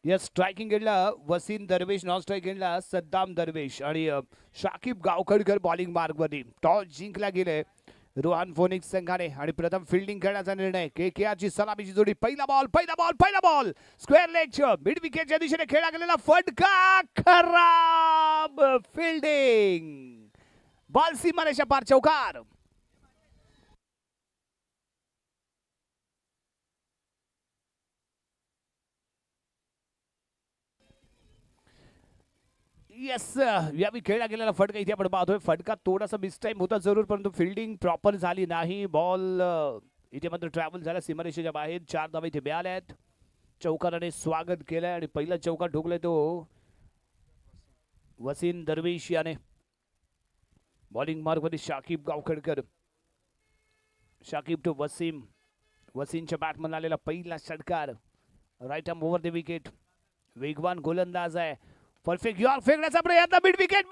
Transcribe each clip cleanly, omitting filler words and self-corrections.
या स्ट्रायकिंग एंडला वसीम दरवेश, नॉन स्ट्राईक एंडला सद्दाम दरवेश आणि शाकिब गावखडकर बॉलिंग मार्गवरती. टॉस जिंकला गेले रोहन फोनिक्स संघाने आणि प्रथम फिल्डिंग करण्याचा निर्णय. केकेआरची सलामीची जोडी. पहिला बॉल स्क्वेअर लेगच्या मिड विकेटच्या दिशेने खेळला गेलेला फटका, खराब फिल्डिंग, बॉल सीमारेषा पार, चौकार. येस, यावेळी खेळला गेलेला फटका इथे आपण पाहतोय. फटका थोडासा मिस टाइम होता जरूर, परंतु फिल्डिंग प्रॉपर झाली नाही. बॉल इथे मात्र ट्रॅव्हल झाला सीमारेषेच्या बाहेर. 4 धावा इथे मिळाल्या आहेत. चौकाराने स्वागत केलंय आणि पहिला चौकार ठोकलाय तो वसीम दरवेश याने. बॉलिंग मार्गमध्ये शाकिब गावखडकर. शाकिब टू वसीम. वसीमच्या बॅटमन आलेला पहिला षटकार. Right arm over the wicket. वेगवान गोलंदाज आहे. परफेक्ट यॉर्क फेकण्याचा प्रयत्न. Mid wicket.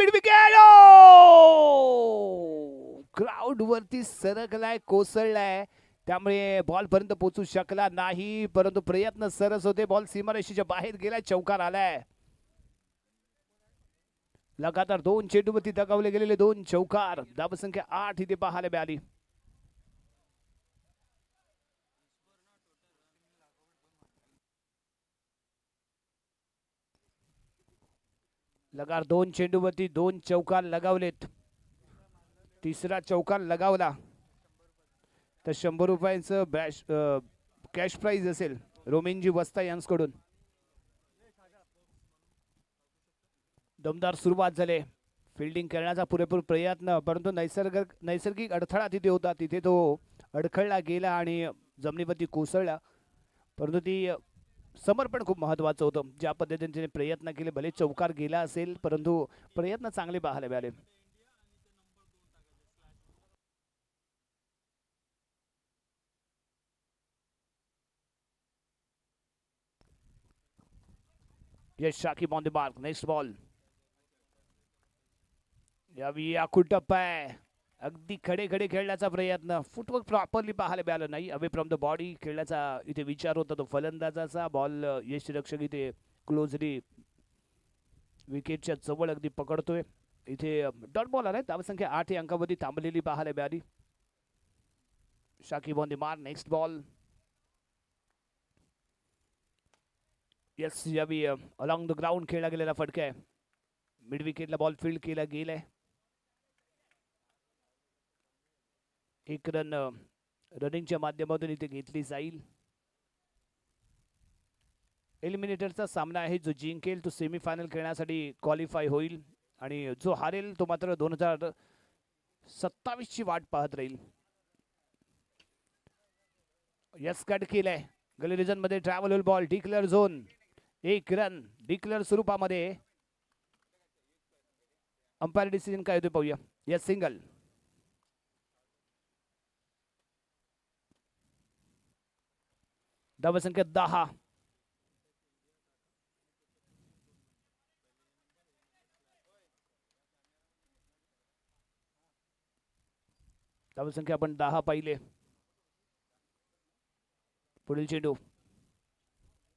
ग्राउंड वरती सरकलाय, कोसळलाय, त्यामुळे बॉल पर्यंत पोहोचू शकला नाही, परंतु प्रयत्न सरस होते. बॉल सीमारेषेच्या बाहेर गेलाय, चौकार आलाय. लगातार 2 चेंडूवरती दगावले गेलेले 2 चौकार. धावसंख्या 8 इथे पाहायला मिळाली. लगातार 2 चेंडूवरती 2 चौकार लगावलेत. तिसरा चौकार लगावला तर 100 रुपयांचं कॅश प्राइज असेल रोमिनजी वस्ता यांच्याकडून. दमदार सुरुवात झाली. फिल्डिंग करण्याचा पुरेपूर प्रयत्न, परंतु नैसर्गिक अडथळा तिथे होता. तिथे तो अडखळला गेला आणि जमिनीवरती कोसळला. परंतु ती समर्पण खूप महत्वाचं होतं. ज्या पद्धतीने तिने प्रयत्न केले, भले चौकार गेला असेल, परंतु प्रयत्न चांगले पाहायला मिळाले. Yes, Shakib on the mark. Next ball. यावी आखूड टप्पा आहे. अगदी खडे खेळण्याचा प्रयत्न. फुटवर्क प्रॉपरली पाहायला मिळालं नाही. अवे फ्रॉम द बॉडी खेळण्याचा इथे विचार होता तो फलंदाजाचा. बॉल यष्टीरक्षक इथे क्लोजली विकेटच्या जवळ अगदी पकडतोय. इथे डॉट बॉल आलाय. धावसंख्या 8 अंकावरती थांबलेली पाहायला मिळाली. Shakib on the mark. Next ball. Yes, यावी अलॉंग द ग्राउंड खेळला गेलेला फटका आहे. मिड विकेटला बॉल फील्ड केला गेलाय. एक रन रनिंगच्या माध्यमातून इथे घेतली जाईल. एलिमिनेटरचा सामना आहे. जो जिंकेल तो सेमीफायनल खेळण्यासाठी क्वालिफाय होईल आणि जो हारेल तो मात्र 2027 ची वाट पाहत राहील. यस, कट केलाय. गली रिजन मध्ये ट्रॅव्हल होईल ball. Declare zone. 1 run declare स्वरूपामध्ये. अंपायर डिसिजन काय होते पाहूया. Yes, single. धावसंख्या 10. धावसंख्या आपण 10 पाहिले. पुढील चेंडू.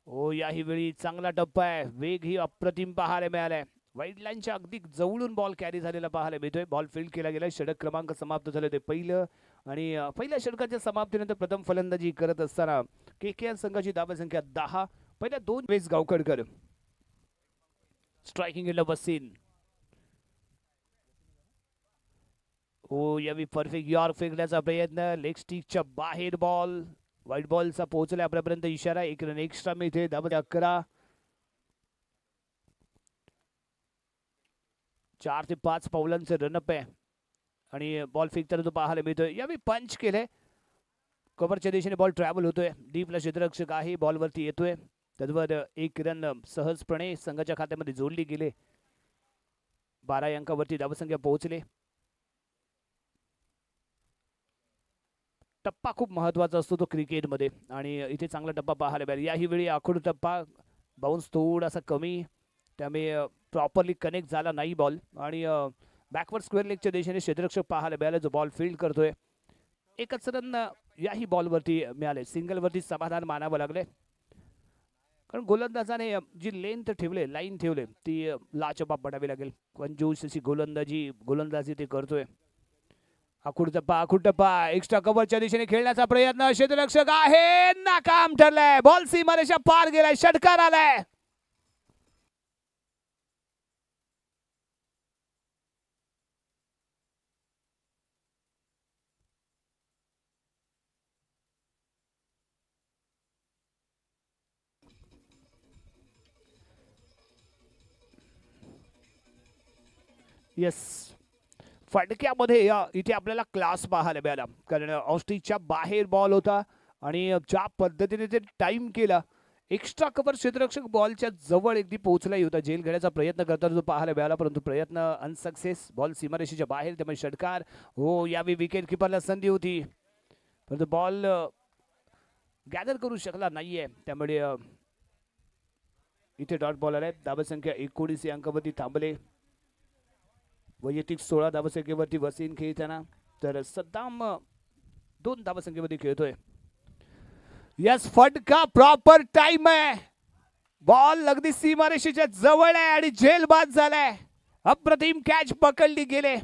हो, याही वेळी चांगला टप्पा आहे. वेग ही अप्रतिम पाहायला मिळालाय. वाईड लाईनच्या अगदी जवळून बॉल कॅरी झालेला पाहायला मिळतोय. बॉल फील्ड केला गेला. षटक क्रमांक समाप्त झाले ते पहिलं आणि पहिल्या षटकाच्या समाप्तीनंतर प्रथम फलंदाजी करत असताना केकेआर संघाची धावसंख्या 10. पहिल्या 2 वेळेस गावखडकर. स्ट्रायकिंग एंडला वसीम. हो, यावी परफेक्ट यॉर्क फेकण्याचा प्रयत्न. लेग स्टिकच्या बाहेर बॉल. व्हाईट बॉलचा पोहोचला आपल्यापर्यंत इशारा. 1 रन एक्स्ट्रा मिळते. धाव 11. 4 ते 5 पावलांचं रनअप आहे आणि बॉल फेकताना तो पाहायला मिळतोय. यावेळी पंच केलंय. कव्हरच्या दिशेने बॉल ट्रॅव्हल होतोय. डीपला क्षेत्ररक्षक आहे. बॉलवरती येतोय. त्यावर 1 रन सहजपणे संघाच्या खात्यामध्ये जोडली गेले. 12 अंकावरती धावसंख्या पोहोचले. टप्पा खूप महत्वाचा असतो तो क्रिकेटमध्ये आणि इथे चांगला टप्पा पाहायला मिळाला. याही वेळी आखूड टप्पा. बाउन्स थोडासा कमी, त्यामुळे प्रॉपरली कनेक्ट झाला नाही बॉल आणि बॅकवर्ड स्क्वेअर लेगच्या दिशेने क्षेत्ररक्षक पाहायला मिळाला जो बॉल फील्ड करतोय. 1च रन याही बॉलवरती मिळाले. सिंगलवरती समाधान मानावं लागले. कारण गोलंदाजाने जी लेंथ ठेवले, लाईन ठेवले, ती लाजवाब बनावी लागेल. कंजूस अशी गोलंदाजी ते करतोय. आकुडटप्पा एक्स्ट्रा कव्हरच्या दिशेने खेळण्याचा प्रयत्न, क्षेत्ररक्षक आहे, नाकाम ठरलाय. बॉल सीमारेषा पार गेलाय, षटकार आलाय. येस, फटक्यामध्ये इथे आपल्याला क्लास पाहायला मिळाला. कारण ऑस्ट्रिचच्या बाहेर बॉल होता आणि ज्या पद्धतीने ते टाइम केला, एक्स्ट्रा कव्हर क्षेत्ररक्षक बॉलच्या जवळ अगदी पोहोचलाही होता. झेल घेण्याचा प्रयत्न करताना तो पाहायला मिळाला, परंतु प्रयत्न अनसक्सेस. बॉल सीमारेषेच्या बाहेर, त्यामुळे षटकार. हो, यावेळी विकेट किपरला संधी होती, परंतु बॉल गॅदर करू शकला नाहीये. त्यामुळे इथे डॉट बॉल आलाय. धावसंख्या 19 या अंकावरती थांबले. वैयक्तिक 16 धावसंख्येवरती वसीम खेळताना, तर सद्दाम 2 धावसंख्येवरती खेळतोय. यस, फटका प्रॉपर टाइम आहे. बॉल अगदी सीमारेषेच्या जवळ आहे आणि झेल बाद झालाय. अप्रतिम कॅच पकडली गेले.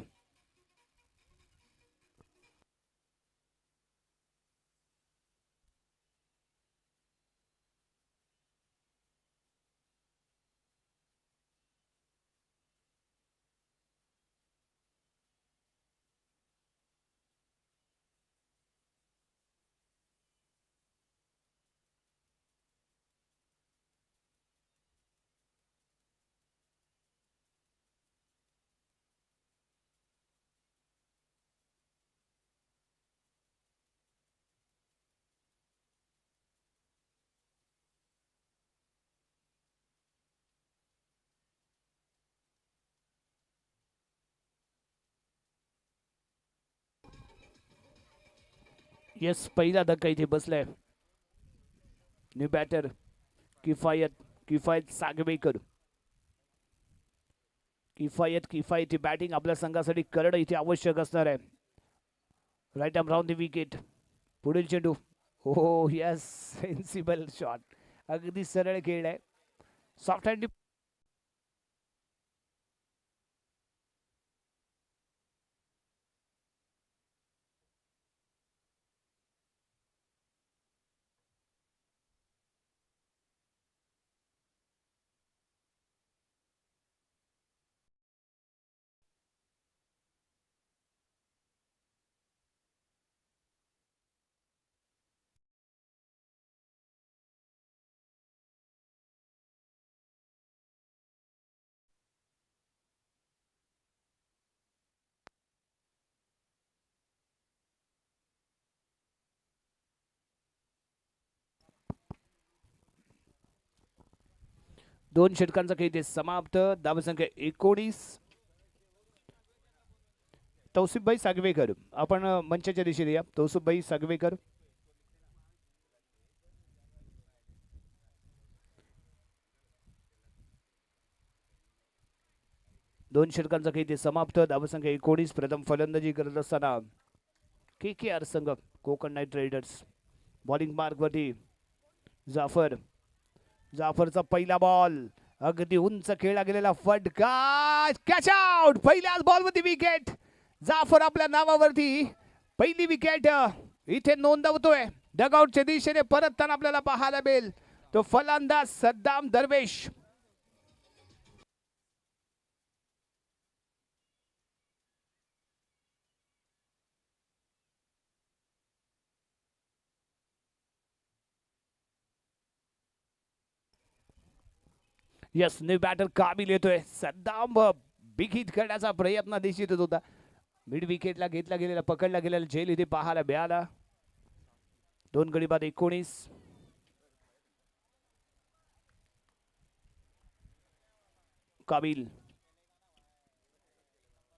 येस, पहिला धक्का इथे बसलाय. न्यू बॅटर किफायत सागवेकर. किफायत बॅटिंग आपल्या संघासाठी करणं इथे आवश्यक असणार आहे. Right arm round the wicket. पुढील चेंडू. हो यस, सेन्सिबल शॉट. अगदी सरळ खेळलाय. Soft hand. दोन षटकांचा खेळ इथे समाप्त. धावसंख्या 19. तौसिफभाई सागवेकर, आपण मंचाच्या दिशेने या. तौसिफभाई सागवेकर. दोन षटकांचा खेळ इथे समाप्त. धावसंख्या 19. प्रथम फलंदाजी करत असताना KKR संघ, कोकण नाईट रायडर्स. बॉलिंग मार्कवरती जाफरचा पहिला बॉल, अगदी उंच खेळला गेलेला फटका, कॅच आउट. पहिल्याच बॉलवरती विकेट. जाफर आपल्या नावावरती पहिली विकेट इथे नोंदवतोय. डगआउटच्या दिशेने परतताना आपल्याला पाहायला मिळेल तो फलंदाज सद्दाम दरवेश. यस, न्यू बॅटर काबिल येतोय. सद्दाम बिगित करण्याचा प्रयत्न दिसत होता. मिड विकेटला घेतला गेलेला, पकडला गेलेला झेल इथे पाहायला मिळाला. 2 गडी बाद 19. काबिल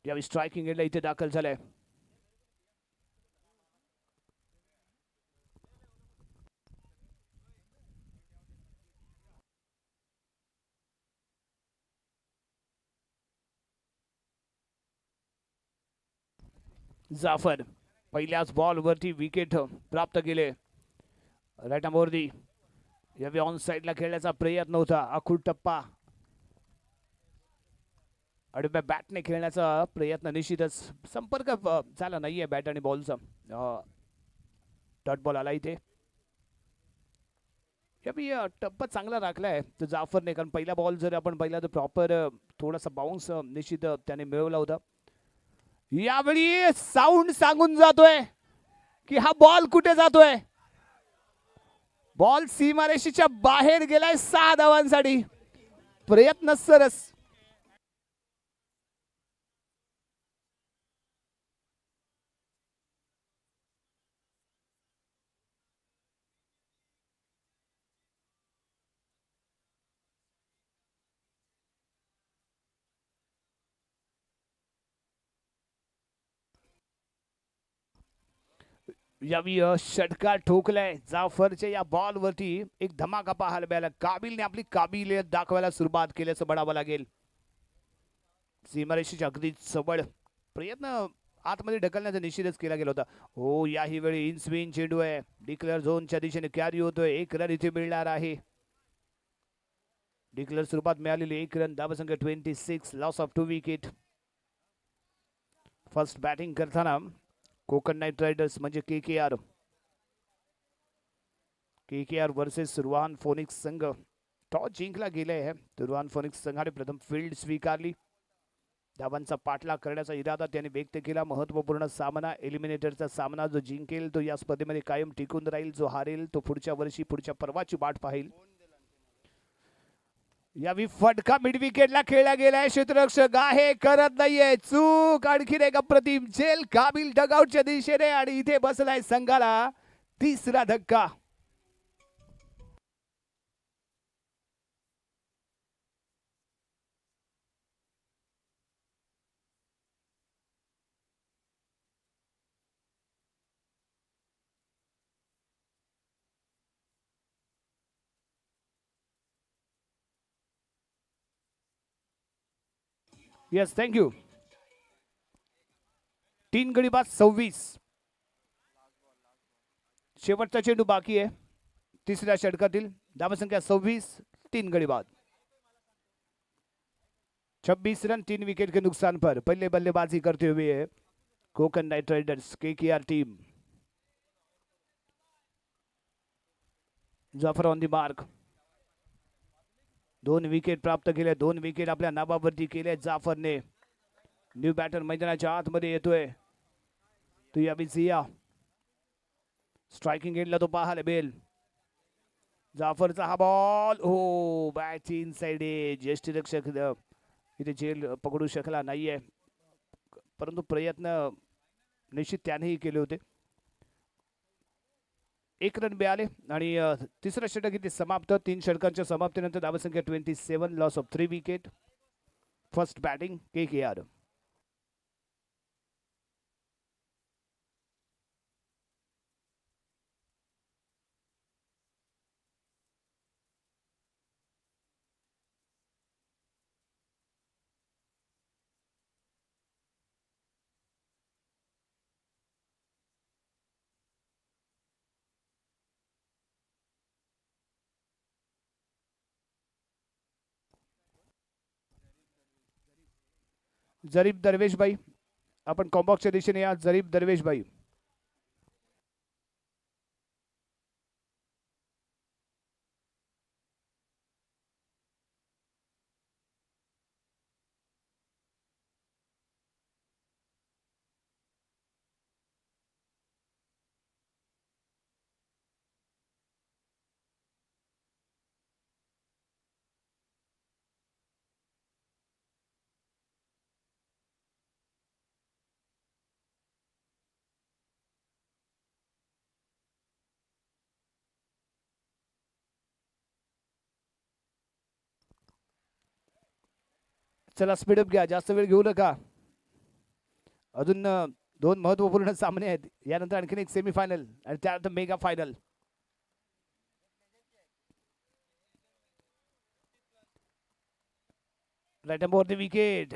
यावेळी स्ट्रायकिंग एंडला इथे दाखल झालाय. जाफर पहिल्याच बॉलवरती विकेट प्राप्त केले. राईट आर्मवरती यावेळी ऑन साईडला खेळण्याचा प्रयत्न होता. आखूड टप्पा आडव्या बॅटने खेळण्याचा प्रयत्न, निश्चितच संपर्क झाला नाहीये बॅट आणि बॉलचा. डॉट बॉल आला इथे. यावेळी टप्पा चांगला राखलाय तर जाफरने, कारण पहिला बॉल जर आपण पहिला तर प्रॉपर थोडासा बाउन्स निश्चित त्याने मिळवला होता. यावेळी साऊंड सांगून जातोय की हा बॉल कुठे जातोय. बॉल सीमारेषेच्या बाहेर गेलाय 6 धावांसाठी. प्रयत्न सरस. यावेळी षटकार ठोकलाय जाफरच्या या बॉल वरती. एक धमाका पाहायला मिळाला. काबिलने आपली काबिलियत दाखवायला सुरुवात केल्याचं म्हणावं लागेल. सीमारेषेच्या अगदी जवळ प्रयत्न आतमध्ये ढकलण्याचा निश्चितच केला गेला होता. हो, याही वेळी इन स्विंग चेंडू आहे. डिक्लेअर झोनच्या दिशेने कॅरी होतोय. 1 रन इथे मिळणार आहे. डिक्लेअर स्वरूपात मिळालेली 1 रन. धावसंख्या 26. Loss of 2 wicket. First batting करताना कोकण नाईट रायडर्स म्हणजे KKR वर्सेस रुहान फोनिक्स संघ. टॉस जिंकला गेले आहे. तर रुहान फोनिक्स संघाने प्रथम फील्ड स्वीकारली. धावांचा पाठलाग करण्याचा इरादा त्याने व्यक्त केला. महत्वपूर्ण सामना, एलिमिनेटरचा सामना. जो जिंकेल तो या स्पर्धेमध्ये कायम टिकून राहील. जो हारेल तो पुढच्या वर्षी पुढच्या पर्वाची वाट पाहिल. यावेळी फटका मिड विकेटला खेळला गेलाय. क्षेत्ररक्षक आहे, करत नाहीये चूक. आणखीन एक अप्रतिम झेल काबिल डगआउटच्या दिशेने आणि इथे बसलाय संघाला 3रा धक्का. Yes, thank you. 3 गडी बाद 26. शेवटचा चेंडू बाकी आहे 3ऱ्या षटकातील. धावसंख्या 26. 3 गडी बाद. 26 रन 3 विकेट के नुकसान पर पहले बल्लेबाजी करते हुए Konkan Knight Riders KKR team. Jaffer on the mark. 2 wicket प्राप्त केले. 2 विकेट आपल्या नावावरती केले जाफरने. न्यू बॅटर मैदानाच्या आतमध्ये येतोय. तो यावेळी झिया स्ट्रायकिंग एंडला तो पाहायला बेल. जाफरचा हा बॉल. हो, बॅट इन साइड एज. यष्टीरक्षक इथे झेल पकडू शकला नाहीये, परंतु प्रयत्न निश्चित त्यानेही केले होते. 1 रन मिळाले आणि 3रं षटक इथे समाप्त. 3 षटकांच्या समाप्तीनंतर धावसंख्या 27. Loss of 3 wicket. First batting KKR. जरीफ दरवेश भाई, आपण कॉम्बॉक्सच्या दिशेने या. जरीफ दरवेश भाई. चला स्पीडअप घ्या, जास्त वेळ घेऊ नका. अजून 2 महत्वपूर्ण सामने आहेत. यानंतर आणखीन एक सेमीफायनल आणि त्यानंतर mega final. Right about the wicket.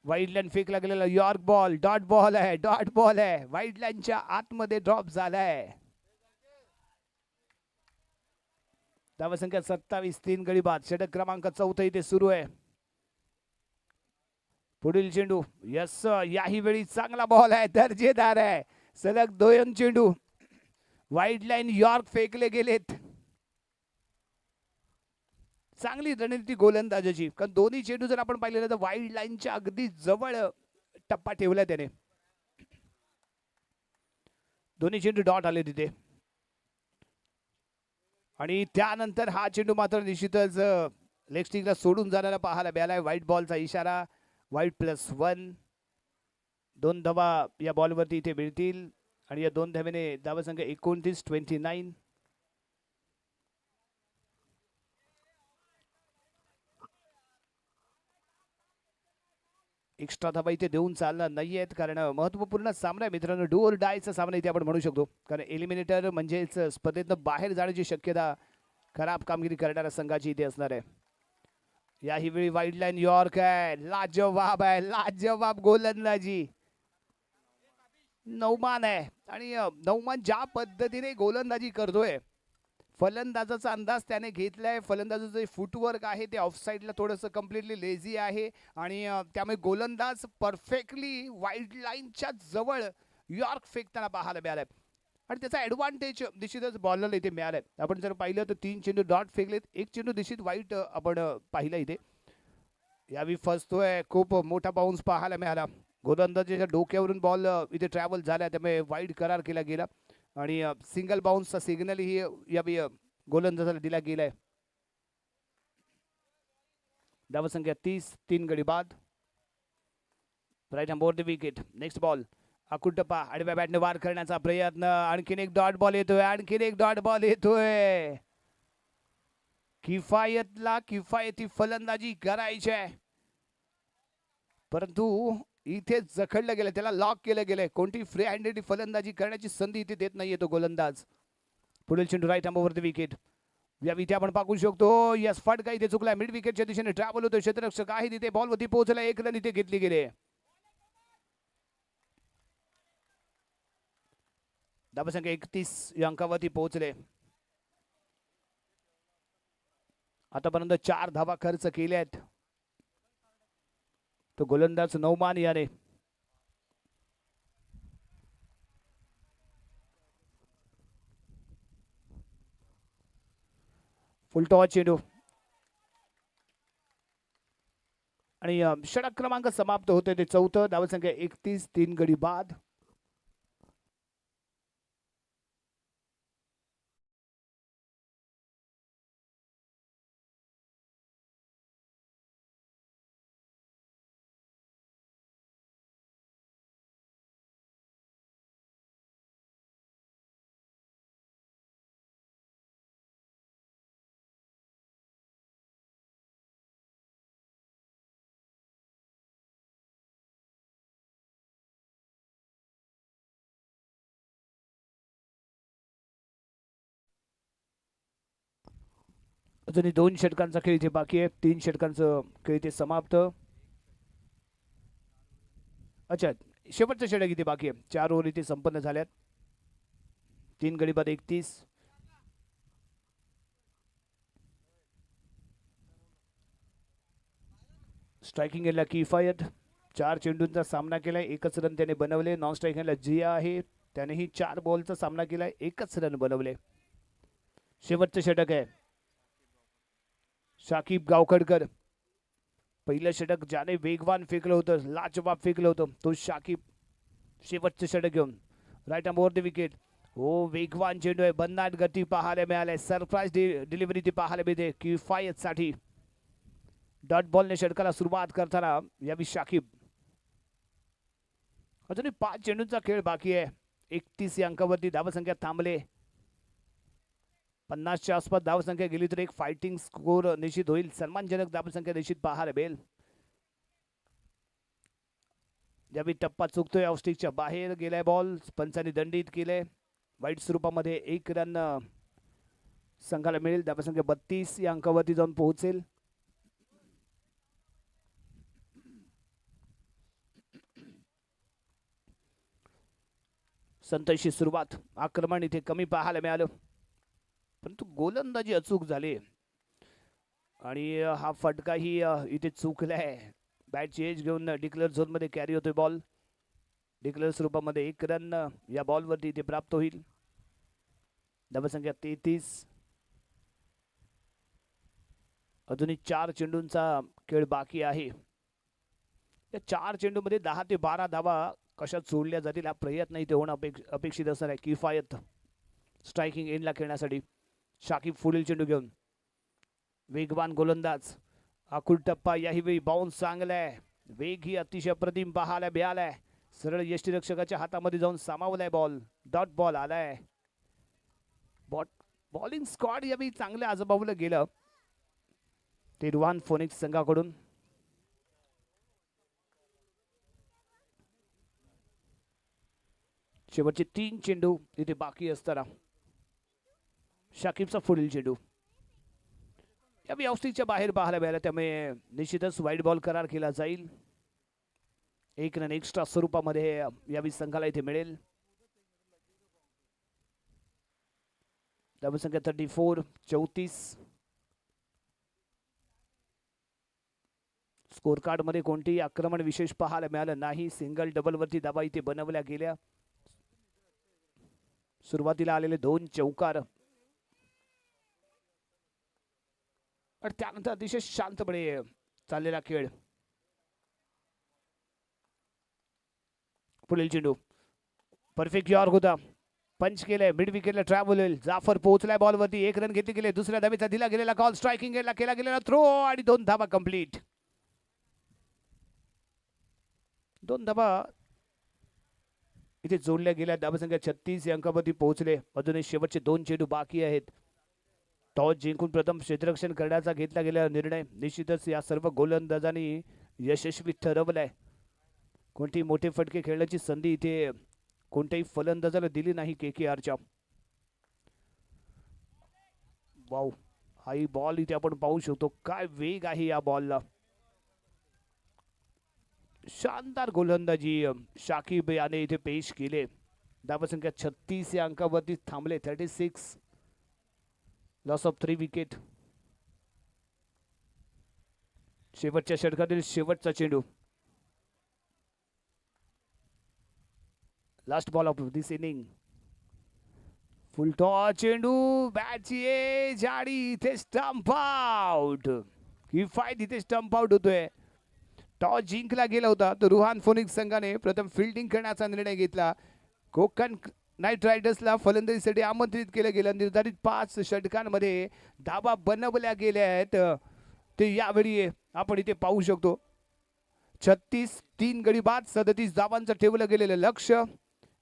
Wide line फेकला गेलेला यॉर्क बॉल. डॉट बॉल आहे. डॉट बॉल आहे. वाईड लाईनच्या आतमध्ये ड्रॉप झालाय. धावसंख्या 27, 3 गडी बाद. षटक क्रमांक 4 इथे सुरू आहे. पुढील चेंडू यस, याही वेळी चांगला बॉल आहे, दर्जेदार आहे. सलग 2 चेंडू वाईड लाईन यॉर्क फेकले गेलेत. चांगली रणनीती गोलंदाजाची, कारण दोन्ही चेंडू जर आपण पाहिलेलं तर वाईड लाईनच्या अगदी जवळ टप्पा ठेवला त्याने. दोन्ही चेंडू डॉट आले तिथे. आणि त्यानंतर हा चेंडू मात्र निश्चितच लेग स्टिकला सोडून जाणारा पाहायला मिळालाय. व्हाईट बॉलचा इशारा, व्हाईट +1. 2 धावा या बॉलवरती इथे मिळतील आणि या 2 धावेने धावसंख्या 29-29. एक्स्ट्रा धावा इथे देऊन चालणार नाहीयेत, कारण महत्वपूर्ण सामना आहे मित्रांनो. डू ऑर डायचा सामना इथे आपण म्हणू शकतो, कारण एलिमिनेटर म्हणजेच स्पर्धेतनं बाहेर जाण्याची शक्यता खराब कामगिरी करणाऱ्या संघाची इथे असणार आहे. याही वेळी वाईड लाईन यॉर्क आहे, लाजवाब आहे, लाजवाब गोलंदाजी. नौमान आहे आणि नौमान ज्या पद्धतीने गोलंदाजी करतोय, फलंदाजाचा अंदाज त्याने घेतलाय. फलंदाजाचं फुटवर्क आहे ते ऑफ साईडला थोडंसं कम्प्लिटली लेझी आहे आणि त्यामुळे गोलंदाज परफेक्टली वाईड लाईनच्या जवळ यॉर्क फेकताना पाहायला मिळालाय आणि त्याचा ॲडव्हान्टेज निश्चितच बॉलरला इथे मिळालाय. आपण जर पाहिलं तर 3 चेंडू डॉट फेकलेत, 1 चेंडू निश्चित वाईट आपण पाहिलं इथे. यावेळी फसतोय, खूप मोठा बाउन्स पाहायला मिळाला. गोलंदाजाच्या डोक्यावरून बॉल इथे ट्रॅव्हल झाला, त्यामुळे वाईड करार केला गेला आणि सिंगल बाउन्सचा सिग्नलही यावेळी गोलंदाजाला दिला गेलाय. धावसंख्या 30, 3 गडी बाद. Right hand over the wicket. Next ball अकुटप्पा आडव्या बॅटने वार करण्याचा प्रयत्न. आणखीन एक डॉट बॉल येतोय, आणखीन एक डॉट बॉल येतोय. किफायतला किफायती फलंदाजी करायची आहे, परंतु इथे जखडलं गेलं, त्याला लॉक केलं गेलंय. कोणती फ्री हँडेड फलंदाजी करण्याची संधी इथे देत नाहीये तो गोलंदाज. पुढील चेंडू right hand over the wicket. या इथे आपण पाहू शकतो यस, फटका इथे चुकलाय. मिड विकेटच्या दिशेने ट्रॅव्हल होतो क्षेत्ररक्षक आहे तिथे, बॉलवरती पोहोचला. 1 रन इथे घेतली गेले. धावसंख्या 31 या अंकावरती पोहोचले. आतापर्यंत 4 धावा खर्च केल्यात तो गोलंदाज नौमान याने. फुल टॉस चेंडू आणि षटक क्रमांक समाप्त होते ते 4. धावसंख्या 31, 3 गडी बाद. अजूनही 2 षटकांचा खेळ इथे बाकी आहे. 3 षटकांचं खेळ इथे समाप्त. अच्छा, शेवटचं षटक इथे बाकी आहे. 4 ओव्हर इथे संपन्न झाल्यात. 3 गडी बाद 31. स्ट्रायकिंग एंडला किफायत 4 चेंडूंचा सामना केलाय, 1च रन त्याने बनवले. नॉन स्ट्रायकिंग एंडला जिया आहे, त्यानेही 4 बॉलचा सामना केलाय, 1च रन बनवले. शेवटचं षटक आहे. शाकिब गावखडकर. पहिलं षटक ज्याने वेगवान फेकलं होतं, लाजवाब फेकलं होतं, तो शाकिब शेवटचं षटक घेऊन right hand over the wicket. हो, वेगवान चेंडू आहे, भन्नाट गती पाहायला मिळाले. सरप्राईज डिलिव्हरी ती पाहायला मिळते किफायतसाठी. डॉट बॉलने षटकाला सुरुवात करताना यावी शाकिब. अजूनही 5 चेंडूंचा खेळ बाकी आहे. 31 या अंकावरती धावसंख्या थांबले. 50च्या आसपास धावसंख्या गेली तर एक फायटिंग स्कोर निश्चित होईल. सन्मानजनक धावसंख्या निश्चित पाहायला मिळेल. ज्यावेळी टप्पा चुकतोय, ऑफस्टिकच्या बाहेर गेलाय बॉल, पंचांनी दंडित केले. वाईट स्वरूपामध्ये 1 रन संघाला मिळेल. धावसंख्या 32 या अंकावरती जाऊन पोहोचेल. संतोषी सुरुवात, आक्रमण इथे कमी पाहायला मिळालं. परंतु गोलंदाजी अचूक झाली आणि हा फटकाही इथे चुकलाय. बॅटची एज घेऊन डिक्लेअर झोनमध्ये कॅरी होतोय बॉल. डिक्लेअर स्वरूपामध्ये 1 रन या बॉलवरती इथे प्राप्त होईल. धावसंख्या 33. अजूनही 4 चेंडूंचा खेळ बाकी आहे. या 4 चेंडूमध्ये 10 ते 12 धावा कशात सोडल्या जातील हा प्रयत्न इथे होणं अपेक्षित असणार आहे. किफायत स्ट्रायकिंग एंडला खेळण्यासाठी. शाकिब पुढील चेंडू घेऊन. वेगवान गोलंदाज. अकुल टप्पा याही वेळी बाउन्स चांगलाय. वेग ही अतिशय अप्रतिम पाहायला मिळालाय. सरळ यष्टीरक्षकाच्या हातामध्ये जाऊन सामावलाय बॉल. डॉट बॉल आलाय. बॉलिंग स्क्वॉड यावेळी चांगलं आजमावलं गेलं ते रुहान फोनिक्स संघाकडून. शेवटचे 3 चेंडू इथे बाकी असताना शाकिबचा पुढील चेंडू या व्यवस्थेच्या बाहेर पाहायला मिळाला. त्यामुळे निश्चितच वाईट बॉल करार केला जाईल. 1 रन एक्स्ट्रा स्वरूपामध्ये यावेळी संघाला इथे मिळेल. धावसंख्या 34. स्कोर कार्ड मध्ये कोणतेही आक्रमण विशेष पाहायला मिळालं नाही. सिंगल डबल वरती धावा इथे बनवल्या गेल्या. सुरुवातीला आलेले 2 चौकार आणि त्यानंतर अतिशय शांतपणे चाललेला खेळ. पुढील चेंडू परफेक्ट यॉर्क होता. पंच केलंय. मिड विकेटला ट्रॅव्हल होईल. जाफर पोहोचलाय बॉलवरती. 1 रन घेतले गेले. दुसऱ्या धावेचा दिला गेलेला कॉल. स्ट्रायकिंग एंडला केला गेलेला थ्रो आणि 2 धावा कंप्लीट. 2 धावा इथे जोडल्या गेल्या. धावसंख्या 36 या अंकावरती पोहोचले. अजूनही शेवटचे 2 चेंडू बाकी आहेत. टॉस जिंकून प्रथम क्षेत्ररक्षण करण्याचा घेतला गेलेला निर्णय निश्चितच या सर्व गोलंदाजांनी यशस्वी ठरवलाय. कोणती मोठे फटके खेळण्याची संधी इथे कोणत्याही फलंदाजाला दिली नाही KKRच्या. वाव, हाही बॉल इथे आपण पाहू शकतो. काय वेग आहे या बॉलला. शानदार गोलंदाजी शाकिब याने इथे पेश केले. धावसंख्या 36 या अंकावरती थांबले. 36. Loss of 3 wicket. शेवटच्या षटकातील शेवटचा चेंडू. Last ball of this inning. Full toss चेंडू. बॅटची एज आणि इथे स्टंप आउट. किफायत इथे स्टंप आउट होतोय. टॉस जिंकला गेला होता तर रुहान फोनिक्स संघाने प्रथम फिल्डिंग करण्याचा निर्णय घेतला. कोकण नाईट रायडर्सला फलंदाजीसाठी आमंत्रित केलं गेलं. निर्धारित 5 षटकांमध्ये धावा बनवल्या गेल्या आहेत. ते यावेळी आपण इथे पाहू शकतो. 36 3 गडी बाद 37 धावांचं ठेवलं गेलेलं लक्ष.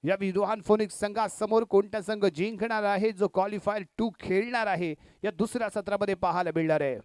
यावेळी रुहान फोनिक्स संघासमोर कोणता संघ जिंकणार आहे जो क्वालिफायर 2 खेळणार आहे या दुसऱ्या सत्रामध्ये पाहायला मिळणार आहे.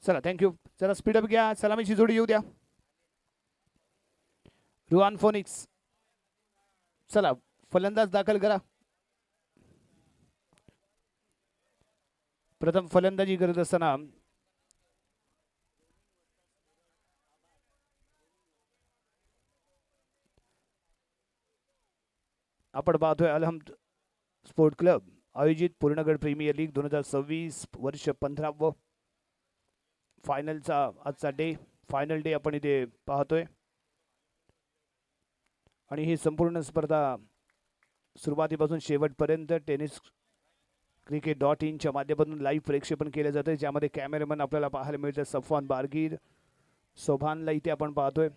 चला थँक्यू. जरा स्पीडअप घ्या. सलामीची जोडी येऊ द्या. रुहान फोनिक्स चला फलंदाज दाखल करा. प्रथम फलंदाजी करत असताना आपण पाहतोय अलहमद स्पोर्ट क्लब आयोजित पूर्णगड प्रीमियर लीग 2026 वर्ष 15व फायनलचा आजचा डे फायनल डे आपण इथे पाहतोय. आणि ही संपूर्ण स्पर्धा सुरुवातीपासून शेवटपर्यंत टेनिस cricket.in च्या माध्यमातून लाईव्ह प्रक्षेपण केलं जातं, ज्यामध्ये कॅमेरामन आपल्याला पाहायला मिळतं सफवान बारगीर. सोभानला इथे आपण पाहतोय.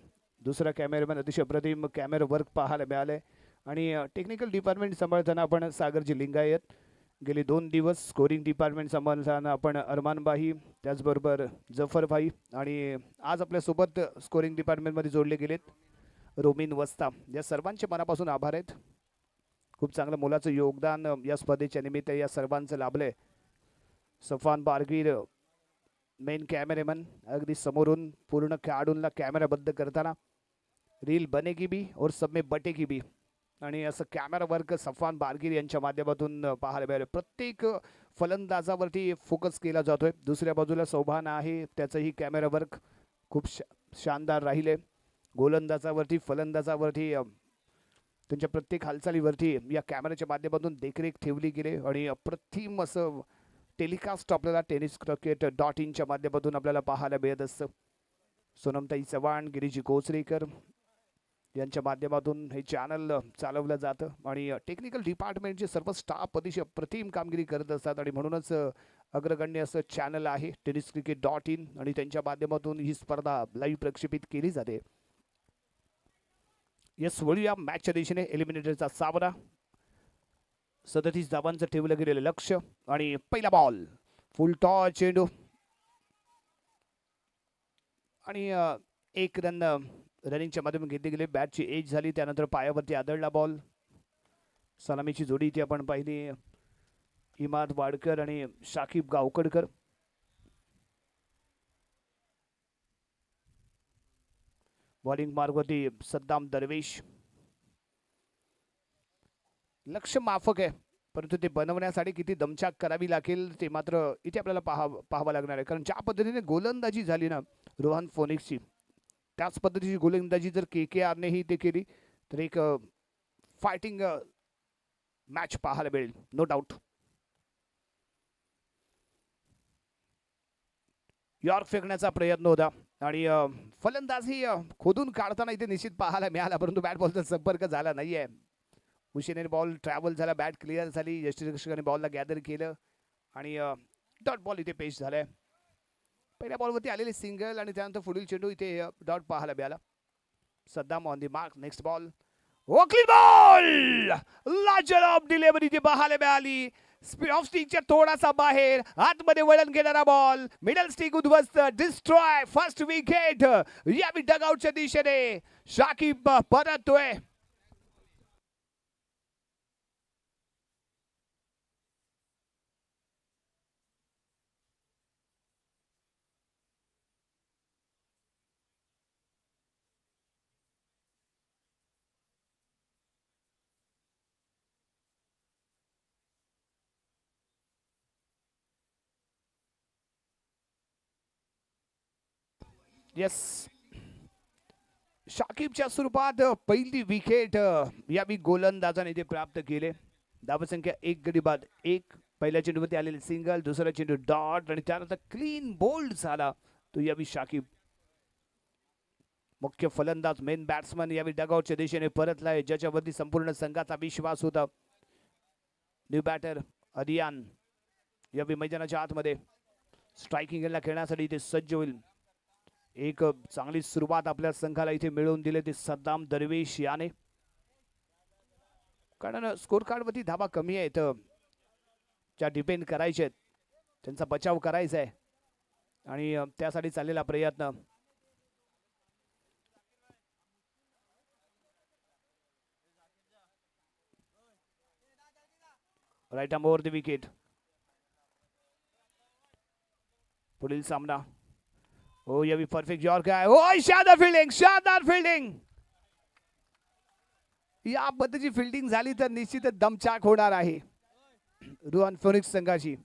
दुसरा कॅमेरामन अतिशय प्रतिम कॅमेरा वर्क पाहायला मिळालंय. आणि टेक्निकल डिपार्टमेंट सांभाळताना आपण सागरजी लिंगायत. गेले 2 दिवस स्कोरिंग डिपार्टमेंट सांभाळताना आपण अरमान भाई, त्याचबरोबर जफर भाई, आणि आज आपल्यासोबत स्कोरिंग डिपार्टमेंटमध्ये जोडले गेलेत रोमिन वस्ता. या सर्वांचे मनापासून आभार आहेत. खूप चांगलं मोलाचं योगदान या स्पर्धेच्या निमित्त या सर्वांचं लाभलंय. सफान बारगीर मेन कॅमेरामन अगदी समोरून पूर्ण खेळाडूंना कॅमेराबद्ध करताना रील बनेगी भी और सब में बटेगी भी. आणि असं कॅमेरा वर्क सफान बारगीर यांच्या माध्यमातून पाहायला मिळालं. प्रत्येक फलंदाजावरती फोकस केला जातोय. दुसऱ्या बाजूला सोभान आहे, त्याचंही कॅमेरा वर्क खूप शानदार राहिले. गोलंदाजावरती फलंदाजावरती त्यांच्या प्रत्येक हालचालीवरती या कॅमेऱ्याच्या माध्यमातून देखरेख ठेवली गेली. आणि अप्रतिम असं टेलिकास्ट आपल्याला टेनिसcricket.in च्या माध्यमातून आपल्याला पाहायला मिळत असतं. सोनमताई चव्हाण, गिरीजी कोचरेकर यांच्या माध्यमातून हे चॅनल चालवलं जातं. आणि टेक्निकल डिपार्टमेंटचे सर्व स्टाफ अतिशय अप्रतिम कामगिरी करत असतात. आणि म्हणूनच अग्रगण्य असं चॅनल आहे टेनिसcricket.in, आणि त्यांच्या माध्यमातून ही स्पर्धा लाईव्ह प्रक्षेपित केली जाते. यस, वळूया मॅचच्या दिशेने. एलिमिनेटरचा सामना. 37 धावांचं ठेवलं गेलेलं लक्ष. आणि पहिला बॉल फुल टॉस चेंडू, आणि 1 रन रनिंगच्या माध्यमातून घेतले गेले. बॅटची एज झाली, त्यानंतर पायावरती आदळला बॉल. सलामीची जोडी इथे आपण पाहिली इमाद वाडकर आणि शाकिब गावकडकर. बॉलिंग मार्गवरती सद्दाम दरवेश. लक्ष माफक आहे, परंतु ते बनवण्यासाठी किती दमछाक करावी लागेल ते मात्र इथे आपल्याला पाहावं लागणार आहे. कारण ज्या पद्धतीने गोलंदाजी झाली ना रोहन फोनिक्सची, त्याच पद्धतीची गोलंदाजी जर KKRनेही ते केली तर एक फायटिंग मॅच पाहायला मिळेल, नो डाऊट. यॉर्क फेकण्याचा प्रयत्न होता आणि फलंदाजी खोदून काढताना इथे निश्चित पाहायला मिळाला, परंतु बॅट बॉलचा संपर्क झाला नाहीये. उशिराने बॉल ट्रॅव्हल झाला, बॅट क्लिअर झाली, यष्टीरक्षकाने बॉलला गॅदर केलं आणि डॉट बॉल इथे पेश झालाय. पहिल्या बॉलवरती आलेले सिंगल आणि त्यानंतर पुढील चेंडू इथे डॉट पाहायला मिळाला. Saddam on the mark. Next ball clean ball, लाजवाब डिलिव्हरी इथे पाहायला मिळाली. स्पीड ऑफ स्टिकच्या थोडासा बाहेर आतमध्ये वळण घेणारा बॉल, मिडल स्टिक उद्ध्वस्त, डिस्ट्रॉय, फर्स्ट विकेट या डगआउटच्या दिशेने. शाकिब परततोय. येस, शाकिबच्या स्वरूपात पहिली विकेट यावी गोलंदाजाने इथे प्राप्त केले. धावसंख्या 1 गडी बाद 1. पहिल्या चेंडूवरती आलेले सिंगल, दुसरा चेंडू डॉट आणि त्यानंतर क्लीन बोल्ड झाला तो यावी शाकिब. मुख्य फलंदाज मेन बॅट्समन यावी डगआउटच्या दिशेने परतलाय, ज्याच्यावरती संपूर्ण संघाचा विश्वास होता. न्यू बॅटर अदियान यावी मैदानाच्या आतमध्ये स्ट्रायकिंगला खेळण्यासाठी इथे सज्ज होईल. एक चांगली सुरुवात आपल्या संघाला इथे मिळवून दिले ते सद्दाम दरवेश याने. कारण स्कोर कार्ड वरती धावा कमी आहेत, ज्या डिपेंड करायचे आहेत, त्यांचा बचाव करायचा आहे आणि त्यासाठी चाललेला प्रयत्न. Right arm over the wicket. पुढील सामना हो यावी परफेक्ट यॉर्कर आहे. हो शानदार फिल्डिंग, शानदार फिल्डिंग. या पद्धतीची फिल्डिंग झाली तर निश्चितच दमछाक होणार आहे रुहान फोनिक्स संघाची.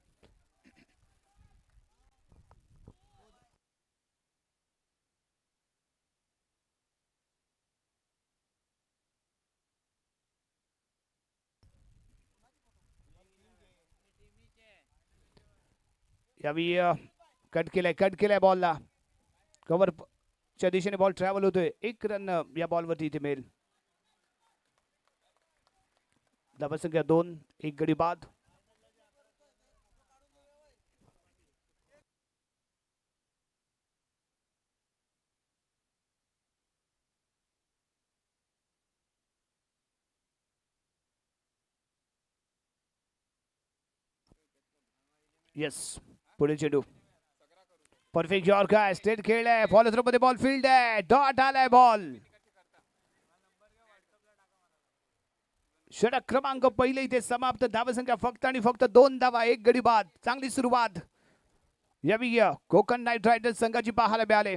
यावी कट केलाय बॉलला. कव्हर च्या दिशेने बॉल ट्रॅव्हल होतोय. 1 रन या बॉलवरती इथे मिळेल. धावसंख्या 2, 1 गडी बाद. येस, पुढे चेंडू. परफेक्ट यॉर्कर आहे. स्ट्रेट खेळलाय. फॉलो थ्रो मध्ये बॉल फील्ड आहे. डॉट आलाय बॉल. षटक क्रमांक पहिले इथे समाप्त. धावसंख्या फक्त आणि फक्त 2 धावा, 1 गडी बाद. चांगली सुरुवात यावी कोकण नाईट रायडर्स संघाची पाहायला मिळाले.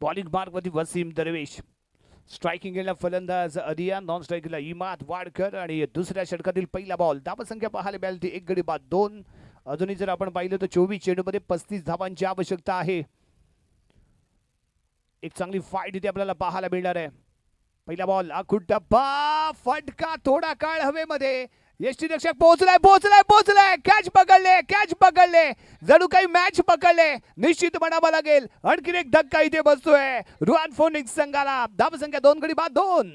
बॉलिंग मार्क वरती वसीम दरवेश. स्ट्रायकिंग गेला फलंदाज अदिया. नॉन स्ट्रायकिंगला इमाद वाडकर. आणि दुसऱ्या षटकातील पहिला बॉल. धावसंख्या पाहायला मिळाली 1 गडी बाद 2. अजूनही जर आपण पाहिलं तर 24 चेंडूमध्ये 35 धावांची आवश्यकता आहे. एक चांगली फाईट इथे आपल्याला पाहायला मिळणार आहे. पहिला बॉल आखूड टप्पा. फटका थोडा काळ हवेमध्ये. यष्टीरक्षक पोहोचलाय. कॅच पकडले. जणू काही मॅच पकडले. निश्चित म्हणावं लागेल. आणखीन एक धक्का इथे बसतोय रुहान फोनिक्स संघाला. धावसंख्या 2 गडी बाद 2.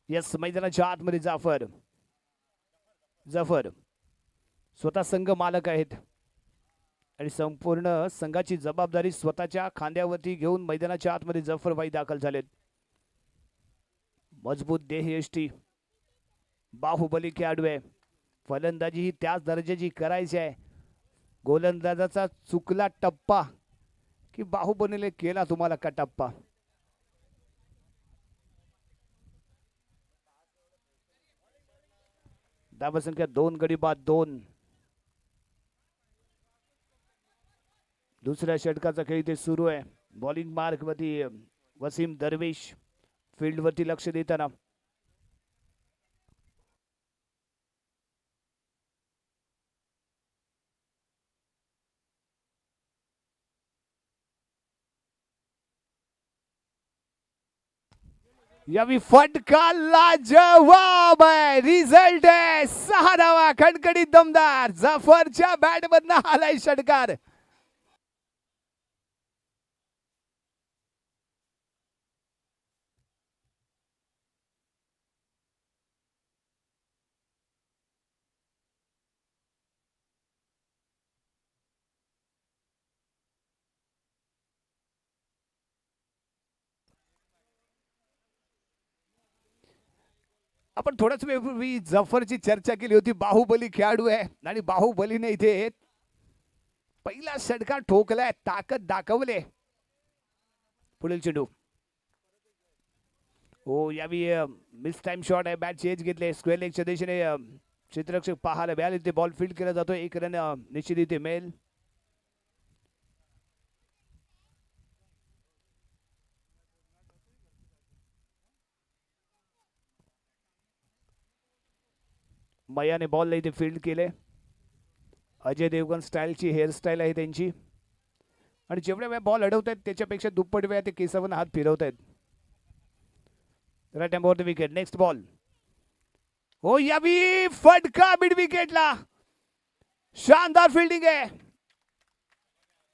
यस, मैदानाच्या आतमध्ये जफर स्वतः संघ मालक आहेत आणि संपूर्ण संघाची जबाबदारी स्वतःच्या खांद्यावरती घेऊन मैदानाच्या आतमध्ये जफरबाई दाखल झालेत. मजबूत देहयष्टी, बाहुबली खेळाडू आहे. फलंदाजी ही त्याच दर्जाची करायची आहे. गोलंदाजाचा चुकला टप्पा की बाहुबलीने केला तुम्हाला का टप्पा. धावसंख्या 2 गडी बाद 2. दुसऱ्या षटकाचा खेळ इथे सुरू आहे. बॉलिंग मार्क वरती वसीम दरवेश. फील्ड वरती लक्ष देताना यावी फटका लाजवाब आहे. रिझल्ट आहे 6 धावा. खणखणीत दमदार जफरच्या बॅट मधनं आलाय षटकार. आपण थोड्याच वेळपूर्वी जफरची चर्चा केली होती. बाहुबली खेळाडू आहे आणि बाहुबलीने इथे पहिला षटकार ठोकलाय, ताकद दाखवले. पुढील चेंडू हो यावी मिस टाइम शॉट आहे. बॅट चेंज घेतले स्क्वेअर लेगच्या दिशेने. क्षेत्ररक्षक पाहायला मिळाले. ते बॉल फील्ड केला जातो. एक रन निश्चित इथे मिळेल. मयाने बॉल इथे फील्ड केले. अजय देवगण स्टाईलची हेअरस्टाईल आहे त्यांची. आणि जेवढ्या वेळा बॉल अडवत आहेत त्याच्यापेक्षा दुप्पट वेळा ते केसावर हात फिरवत आहेत. Right hand over the wicket. Next ball हो यावी फटका मिड विकेटला. शानदार फील्डिंग आहे.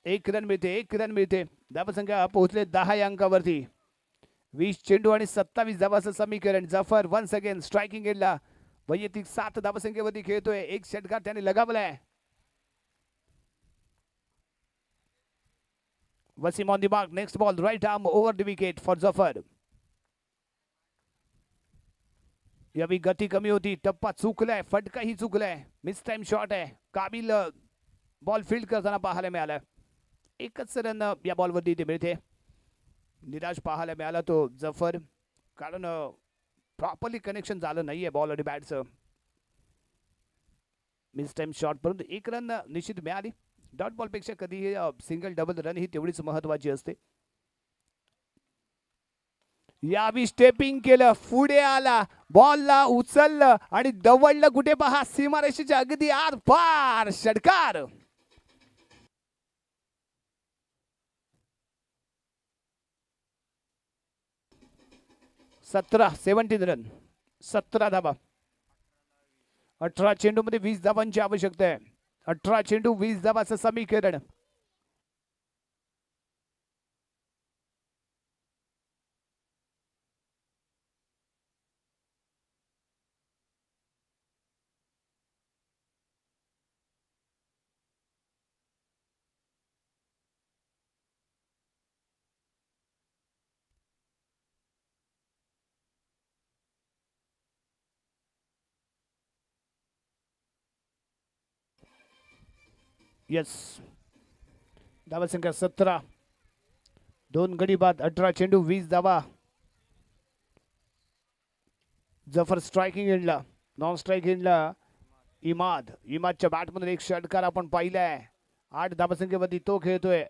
एक रन मिळते. एक रन मिळते. धावसंख्या पोहोचले 10 या अंकावरती. 20 चेंडू आणि 27 धावाचं समीकरण. जफर वन्स अगेन स्ट्रायकिंग एंडला वैयक्तिक 7 धावसंख्येवरती खेळतोय. एक षटकार त्याने लगावलाय. Wasim on the mark. Next ball right arm over the wicket for Jafar. यावी गती कमी होती. टप्पा चुकलाय. फटकाही चुकलाय. मिस टाइम शॉट आहे. काबिल बॉल फील्ड करताना पाहायला मिळाला. एकच रन या बॉलवरती इथे मिळते. निराश पाहायला मिळाला तो जफर, कारण प्रॉपरली कनेक्शन झालं नाहीये बॉल आणि बॅटचं. मिस टाइम शॉट, परंतु एक रन निश्चित मिळाली. डॉट बॉलपेक्षा कधी सिंगल डबल रन ही तेवढीच महत्वाची असते. यावी स्टेपिंग केलं, पुढे आला, बॉलला उचललं आणि दवडलं कुठे पहा, सीमारेषेच्या अगदी आर पार. षटकार. 17 रन, 17 धावा. 18 चेंडू मध्ये 20 धावांची आवश्यकता आहे. 18 चेंडू 20 धावाचं समीकरण. यस, धावसंख्या 17. 2 गडी बाद. 18 चेंडू 20 धावा. जफर स्ट्रायकिंग एंडला. नॉन स्ट्राईक एंडला इमादच्या बॅटमधून एक षटकार आपण पाहिलाय. 8 धावसंख्येवरती तो खेळतोय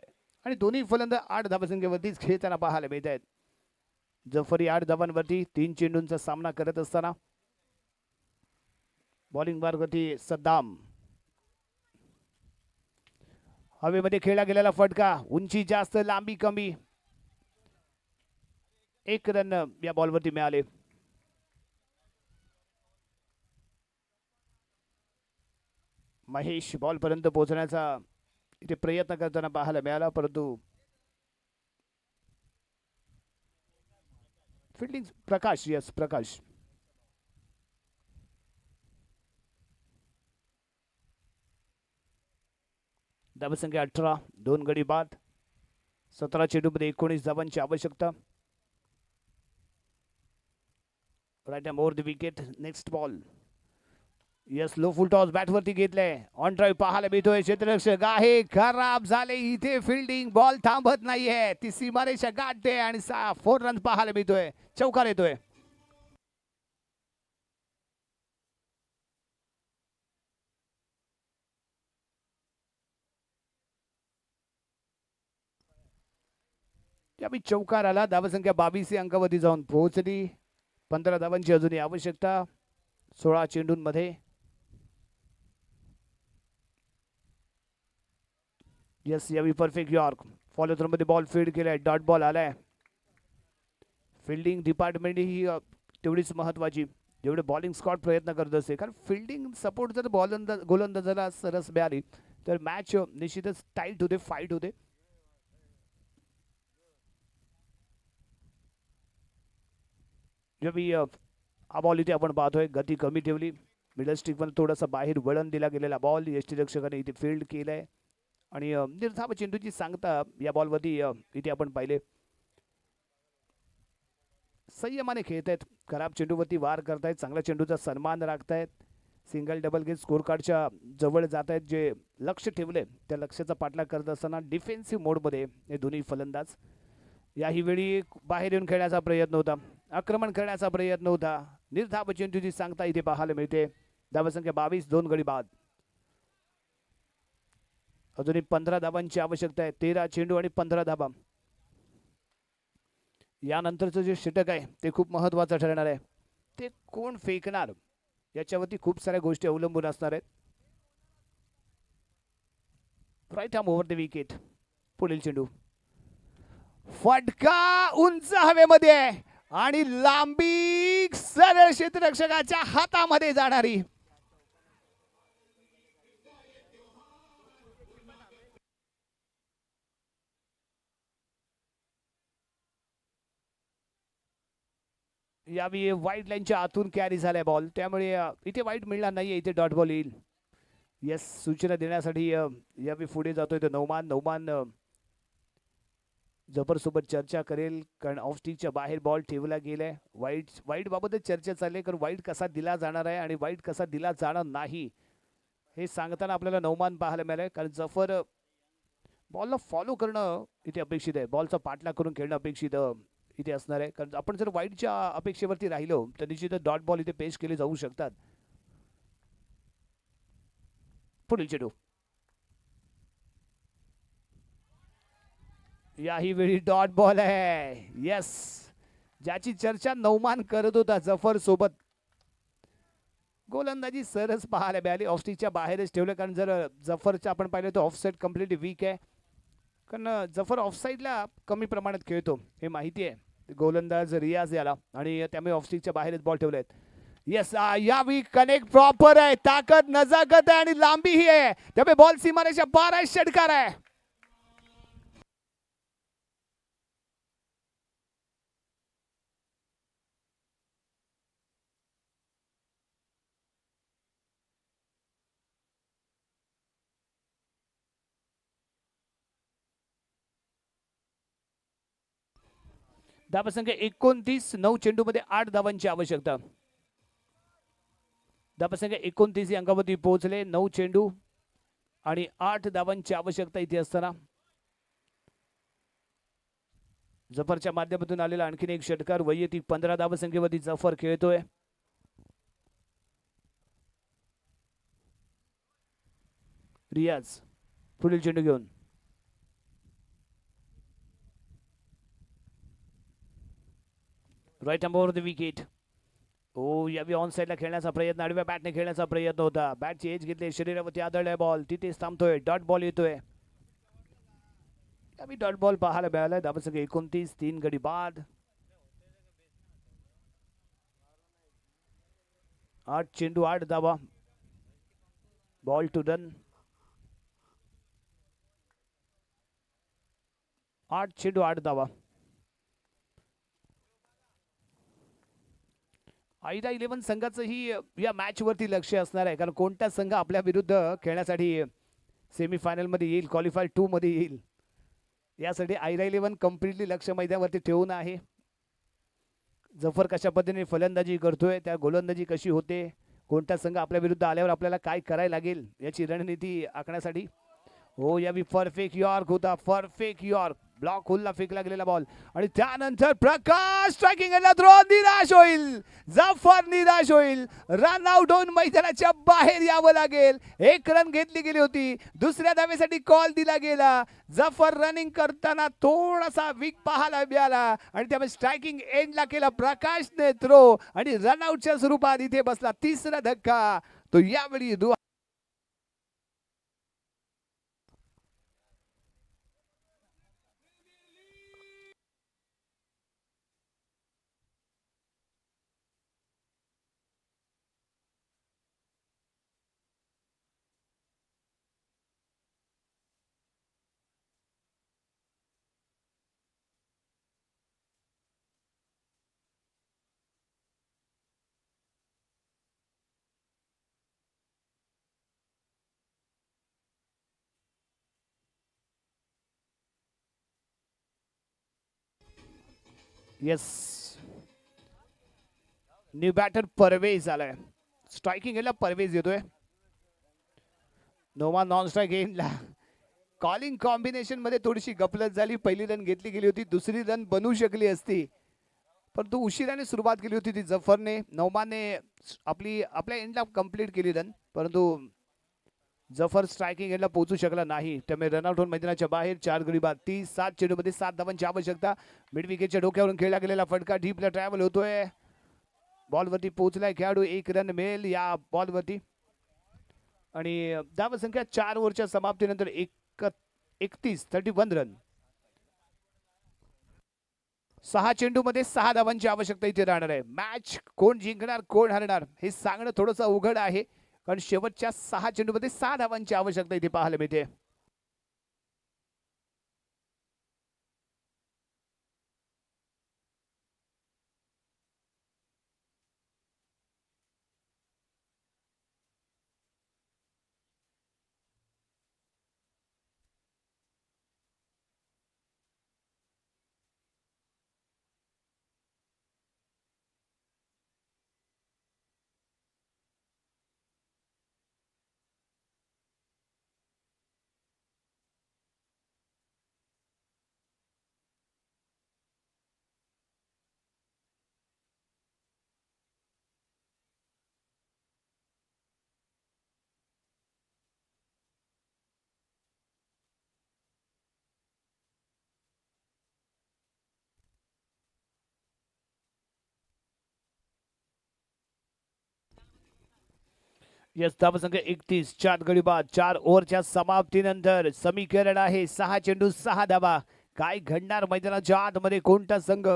आणि दोन्ही फलंदाज 8 धावसंख्येवरतीच खेळताना पाहायला मिळत आहेत. जफरी 8 धावांवरती 3 चेंडूंचा सामना करत असताना बॉलिंग मार्गवरती सद्दाम. हवेमध्ये खेळला गेलेला फटका, उंची जास्त लांबी कमी. 1 रन या बॉलवरती मिळाले. महेश बॉल पर्यंत पोहोचण्याचा इथे प्रयत्न करताना पाहायला मिळाला, परंतु फील्डिंग प्रकाश. यस, प्रकाश. धावसंख्या 18. 2 गडी बाद. 17 चेंडूमध्ये 19 धावांची आवश्यकता. Right hand over the wicket. Next ball. Yes, low full toss बॅटवरती घेतलंय. ऑन ड्राईव्ह पाहायला मिळतोय. क्षेत्ररक्षक आहे, खराब झाले इथे फिल्डिंग. बॉल थांबत नाहीये, ती सीमारेषा गाठते आणि 4 रन पाहायला मिळतोय. चौकार येतोय. त्यावेळी चौकार आला. धावसंख्या 22 अंकावरती जाऊन पोहोचली. 15 धावांची अजूनही आवश्यकता 16 चेंडूंमध्ये. यस, यावी परफेक्ट यॉर्क. फॉलो थ्रो मध्ये बॉल फील्ड केलाय. डॉट बॉल आलाय. फिल्डिंग डिपार्टमेंट ही तेवढीच महत्वाची जेवढे बॉलिंग स्कॉट प्रयत्न करत असते, कारण फिल्डिंग सपोर्ट जर गोलंदाजाला सरस मिळाली तर मॅच निश्चितच टाईट होते, फाईट होते. जेव्हा हा बॉल इथे आपण पाहतोय, गती कमी ठेवली. मिडल स्टिक पण थोडासा बाहेर वळण दिला गेलेला बॉल यष्टीरक्षकाने इथे फील्ड केलाय आणि निर्धाव चेंडूची सांगता या बॉलवरती इथे आपण पाहिले. संयमाने खेळतायत, खराब चेंडूवरती वार करतायत, चांगल्या चेंडूचा सन्मान राखतायत, सिंगल डबल गेम स्कोर कार्डच्या जवळ जात आहेत. जे लक्ष ठेवले त्या लक्ष्याचा पाठलाग करत असताना डिफेन्सिव्ह मोडमध्ये हे दोन्ही फलंदाज. याही वेळी बाहेर येऊन खेळण्याचा प्रयत्न होता, आक्रमण करण्याचा प्रयत्न होता. निर्धाव चेंडूची सांगता इथे पाहायला मिळते. धावसंख्या 22, 2 गडी बाद. अजूनही 15 धावांची आवश्यकता आहे. 13 चेंडू आणि 15 धावा. यानंतरचं जे षटक आहे ते खूप महत्वाचं ठरणार आहे. ते कोण फेकणार याच्यावरती खूप साऱ्या गोष्टी अवलंबून असणार आहेत. Right arm over the wicket. पुढील चेंडू फटका उंच हवेमध्ये आणि लांबी सरळ क्षेत्ररक्षकाच्या हातामध्ये जाणारी. यावेळी वाईट लाईनच्या आतून कॅरी झालाय बॉल, त्यामुळे इथे वाईट मिळणार नाहीये, इथे डॉट बॉल येईल. येस, सूचना देण्यासाठी यावेळी पुढे जातोय तो नौमान जफर सोबत चर्चा करेल, कारण ऑफ स्टिकच्या बाहेर बॉल ठेवला गेलाय. वाईट बाबतच चर्चा चालली, कारण वाईट कसा दिला जाणार आहे आणि वाईट कसा दिला जाणार नाही हे सांगताना आपल्याला नौमान पाहायला मिळालंय. कारण जफर बॉलला फॉलो करणं इथे अपेक्षित आहे, बॉलचा पाठलाग करून खेळणं अपेक्षित इथे असणार आहे. कारण आपण जर वाईटच्या अपेक्षेवरती राहिलो तर निश्चितच डॉट बॉल इथे पेश केले जाऊ शकतात. पुढील चेंडू याही वेळी डॉट बॉल आहे. येस, ज्याची चर्चा नौमान करत होता जफर सोबत. गोलंदाजी सरस पाहायला मिळाली, ऑफस्टिकच्या बाहेरच ठेवलं. कारण जर जफरचं आपण पाहिलं तर ऑफसाईड कम्प्लीटली वीक आहे, कारण जफर ऑफसाईडला कमी प्रमाणात खेळतो हे माहिती आहे गोलंदाज रियाज याला, आणि त्यामुळे ऑफस्टिकच्या बाहेरच बॉल ठेवले आहेत. येस, यावेळी कनेक्ट प्रॉपर आहे, ताकद नजाकत आहे आणि लांबी ही आहे, त्यामुळे बॉल सीमारेषा 12 षटकार आहे. धावसंख्या 29, 9 चेंडूमध्ये 8 धावांची आवश्यकता. धावसंख्या 29 अंकावरती पोहोचले, 9 चेंडू आणि 8 धावांची आवश्यकता इथे असताना जफरच्या माध्यमातून आलेला आणखीन एक षटकार. वैयक्तिक 15 धावसंख्येवरती जफर खेळतोय. रियाज पुढील चेंडू घेऊन right arm over the wicket. Oh, यावी ऑन साईडला खेळण्याचा प्रयत्न, आडव्या बॅटने खेळण्याचा प्रयत्न होता. बॅटची एज घेतली, शरीरावरती आदळलाय बॉल, तिथेच थांबतोय. डॉट बॉल येतोय. यावी डॉट बॉल पाहायला मिळालाय. धावसंख्या 29, 3 गडी बाद. 8 चेंडू 8 धावा. Ball to run. 8 चेंडू 8 धावा. आयडा 11 संघाचंही या मॅच वरती लक्ष असणार आहे, कारण कोणता संघ आपल्या विरुद्ध खेळण्यासाठी सेमीफायनल मध्ये येईल, क्वालिफायर 2 मध्ये येईल, यासाठी आयडा 11 कम्प्लिटली लक्ष मैदानावरती ठेवून आहे. जफर कशा पद्धतीने फलंदाजी करतोय, त्या गोलंदाजी कशी होते, कोणता संघ आपल्या विरुद्ध आल्यावर आपल्याला काय करायला लागेल याची रणनीती आखण्यासाठी. हो, यावी परफेक्ट यॉर्क होता, परफेक्ट यॉर्क. ब्लॉक होलला फेकला गेलेला बॉल आणि त्यानंतर प्रकाश स्ट्रायकिंग थ्रो, निराश होईल जफर, निराश होईल. रन आउट होऊन मैदानाच्या बाहेर यावं लागेल. 1 रन घेतली गेली होती, दुसऱ्या धावेसाठी कॉल दिला गेला. जफर रनिंग करताना थोडासा वीक पाहायला मिळाला आणि त्यामुळे स्ट्रायकिंग एंडला केला प्रकाशने थ्रो आणि रनआउटच्या स्वरूपात इथे बसला. तिसरा धक्का तो यावेळी येस, न्यू बॅटर परवेज आलाय. स्ट्रायकिंग एंडला परवेज येतोय. नोमा नॉन स्ट्राईक एंडला. कॉलिंग कॉम्बिनेशन मध्ये थोडीशी गफलत झाली. पहिली रन घेतली गेली होती, दुसरी रन बनवू शकली असती, परंतु उशिराने सुरुवात केली होती ती जफरने. नौमाने आपल्या एंडला कंप्लीट केली रन, परंतु जफर स्ट्रायकिंग एंडला पोहोचू शकला नाही. त्यामुळे रनआउट होऊन मैदानाच्या बाहेर. 4 गडी बाद. 37 चेंडूमध्ये 7 धावांची आवश्यकता. मिड विकेटच्या डोक्यावरून खेळला गेलेला फटका डीपला ट्रॅव्हल होतोय. बॉलवरती पोहोचलाय खेळाडू. 1 रन मिळेल या बॉलवरती. आणि धावसंख्या 4 ओव्हरच्या समाप्तीनंतर 31 रन. 6 चेंडूमध्ये 6 धावांची आवश्यकता इथे राहणार आहे. मॅच कोण जिंकणार कोण हरणार हे सांगणं थोडंसं अवघड आहे, कारण शेवटच्या 6 चेंडूमध्ये 6 धावांची आवश्यकता इथे पाहायला मिळते. यस, धावसंख्या 31. 4 गडी बाद. 4 ओव्हरच्या समाप्तीनंतर समीकरण आहे 6 चेंडू 6 धावा. काय घडणार मैदानाच्या आतमध्ये? कोणता संघ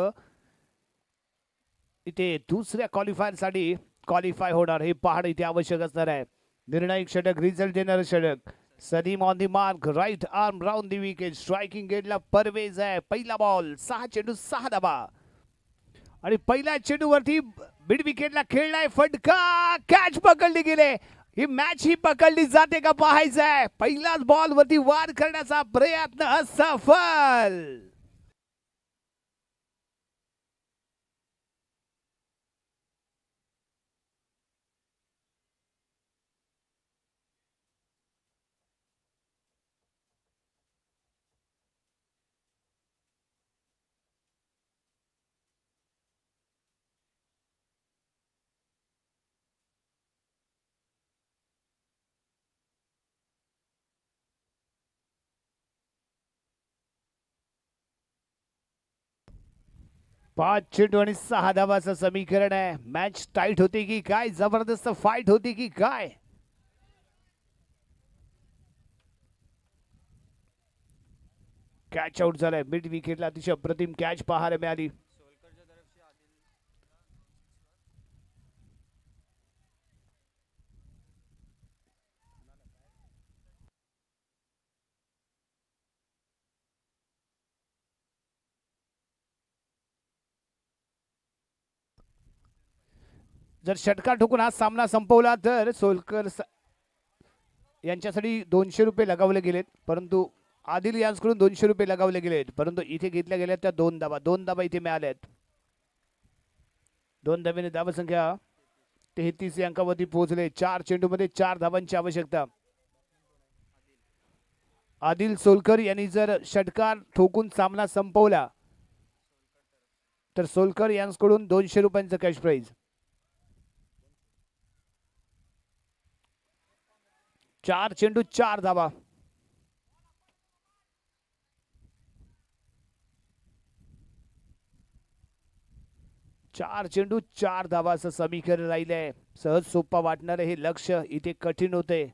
इथे दुसऱ्या क्वालिफायर साठी क्वालिफाय होणार हे पाहणं इथे आवश्यक असणार आहे. निर्णायक षटक, रिझल्ट देणार षटक. Salim on the mark, right arm round the wicket. Striking गेटला परवेज आहे. पहिला बॉल. 6 चेंडू 6 धावा. आणि पहिल्या चेंडूवरती मिड विकेटला खेळलाय फटका. कॅच पकडली गेले. ही मॅच ही पकडली जाते का पाहायचं आहे. पहिल्याच बॉल वरती वार करण्याचा प्रयत्न असफल. पाच चेंडू आणि 6 धावाचं समीकरण आहे. मॅच टाईट होती की काय? जबरदस्त फाईट होती की काय? कॅच आउट झालाय. मिड विकेटला अतिशय अप्रतिम कॅच पाहायला मिळाली. जर षटकार ठोकून हा सामना संपवला तर सोलकर यांच्यासाठी 200 रुपये लगावले गेलेत, परंतु आदिल यांच्याकडून 200 रुपये लगावले गेलेत, परंतु इथे घेतल्या गेल्या त्या 2 धावा इथे मिळाल्यात. 2 धावेने धावसंख्या 33 अंकावरती पोहोचले. 4 चेंडूमध्ये 4 धावांची आवश्यकता. आदिल सोलकर यांनी जर षटकार ठोकून सामना संपवला तर सोलकर यांच्याकडून 200 रुपयांचं कॅश प्राइज. 4 चेंडू 4 धावा. 4 चेंडू 4 धावा असं समीकरण राहिलंय. सहज सोपा वाटणार हे लक्ष्य इथे कठीण होते.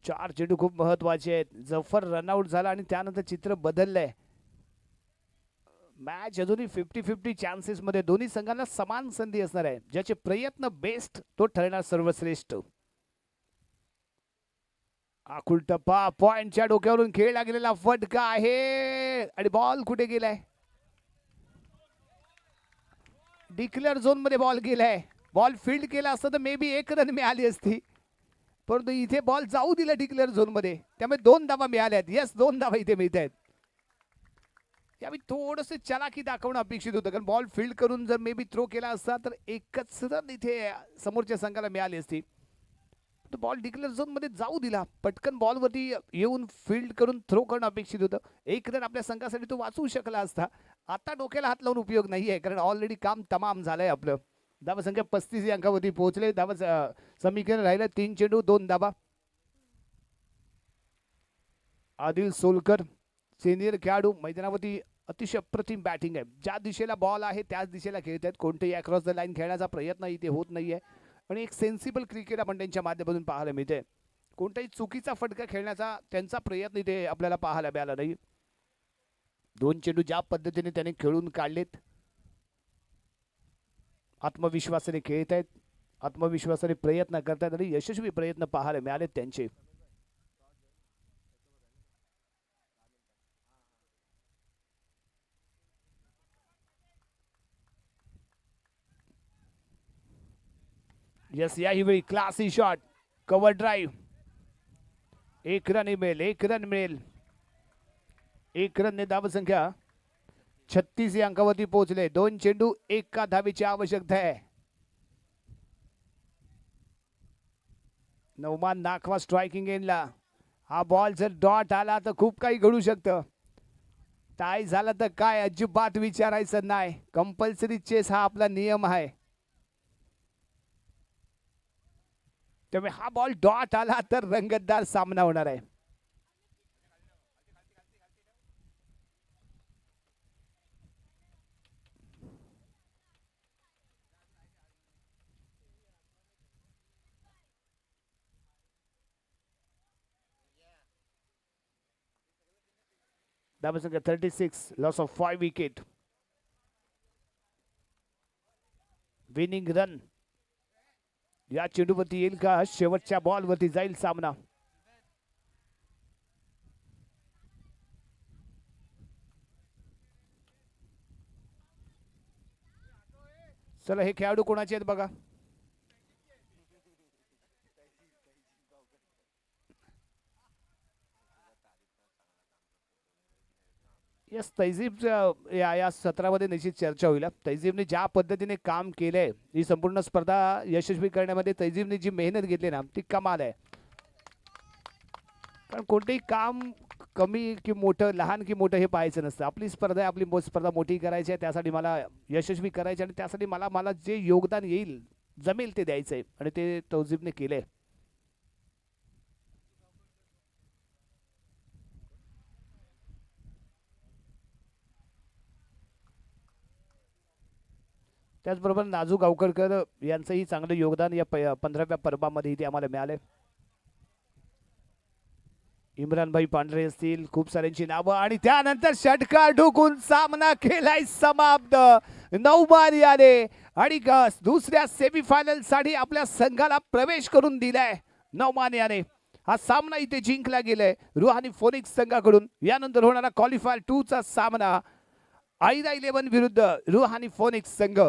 4 चेंडू खूप महत्वाचे आहेत. जफर रनआउट झाला आणि त्यानंतर चित्र बदललंय. मॅच अजूनही 50-50 चान्सेस मध्ये. दोन्ही संघांना समान संधी असणार आहे. ज्याचे प्रयत्न बेस्ट तो ठरणार सर्वश्रेष्ठ. आकुल टप्पा. पॉइंटच्या डोक्यावरून खेळला गेलेला फटका आहे आणि बॉल कुठे गेलाय? डिक्लेअर झोन मध्ये बॉल गेलाय. बॉल फील्ड केला असता तर मे बी 1 रन मिळाली असती, परंतु इथे बॉल जाऊ दिला डिक्लेअर झोन मध्ये, त्यामुळे 2 धावा मिळाल्यात. यस, 2 धावा इथे मिळत आहेत. यावेळी थोडंसं चलाकी दाखवणं अपेक्षित होतं, कारण बॉल फील्ड करून जर मे बी थ्रो केला असता तर एकच रन इथे समोरच्या संघाला मिळाली असती. बॉल डिक्लेअर झोन मध्ये जाऊ दिला, पटकन बॉलवरती येऊन फील्ड करून थ्रो करणं अपेक्षित होतं. एक रन आपल्या संघासाठी तो वाचवू शकला असता. आता डोक्याला हात लावून उपयोग नाहीये, कारण ऑलरेडी काम तमाम झालंय आपलं. धावसंख्या 35 या अंकावरती पोहोचले. समीकरण राहिलं 3 चेंडू 2 धावा. आदिल सोलकर सिनियर खेळाडू मैदानावरती अतिशय अप्रतिम बॅटिंग आहे. ज्या दिशेला बॉल आहे त्याच दिशेला खेळत आहेत. कोणतेही अक्रॉस द लाईन खेळण्याचा प्रयत्न इथे होत नाहीये आणि एक सेन्सिबल क्रिकेट आपण त्यांच्या माध्यमातून पाहायला मिळते. कोणताही चुकीचा फटका खेळण्याचा त्यांचा प्रयत्न इथे आपल्याला पाहायला मिळाला नाही. 2 चेंडू ज्या पद्धतीने त्याने खेळून काढलेत, आत्मविश्वासाने खेळत आहेत, आत्मविश्वासाने प्रयत्न करतात आणि यशस्वी प्रयत्न पाहायला मिळालेत त्यांचे. यस, याही वेळी classy shot, cover drive. 1 run मिळेल, 1 रन मिळेल. 1 रनने धावसंख्या 36 या अंकावरती पोहोचले. 2 चेंडू 1 धावेची आवश्यकता आहे. नौमान नाखवा स्ट्रायकिंग एंडला. हा बॉल जर डॉट आला तर खूप काही घडू शकतं. टाय झाला तर काय, अजिबात विचारायचं नाही. कंपल्सरी चेस हा आपला नियम आहे. त्यामुळे हा बॉल डॉट आला तर रंगतदार सामना होणार आहे. धावसंख्या 36, loss of 5 wicket. Winning run या चेंडूवरती येईल का? शेवटच्या बॉलवरती जाईल सामना. चला, हे खेळाडू कोणाचे आहेत बघा. यस, तैजीब या सत्रामध्ये निश्चित चर्चा होईल. तैजीबने ज्या पद्धतीने काम केलंय, ही संपूर्ण स्पर्धा यशस्वी करण्यामध्ये तैजीबने जी मेहनत घेतली ना, ती कमाल आहे. कारण कोणतेही काम कमी की मोठं, लहान की मोठं हे पाहायचं नसतं. आपली स्पर्धा आहे, आपली स्पर्धा मोठी करायची आहे, त्यासाठी मला यशस्वी करायची आणि त्यासाठी मला जे योगदान येईल, जमेल ते द्यायचं आहे आणि ते तैजीबने केलंय. त्याचबरोबर नाजू गावकरकर यांचंही चांगलं योगदान या 15व्या पर्वामध्ये इथे आम्हाला मिळाले. इम्रानभाई पांढरे असतील, खूप साऱ्यांची नावं आणि त्यानंतर षटकार ठोकून सामना केलाय समाप्त. नौमान याने आणि दुसऱ्या सेमीफायनल साठी आपल्या संघाला प्रवेश करून दिलाय. नौमान याने हा सामना इथे जिंकला गेलाय रुहानी फोनिक्स संघाकडून. यानंतर होणारा क्वालिफायर 2 चा सामना आयरा 11 विरुद्ध रुहानी फोनिक्स संघ.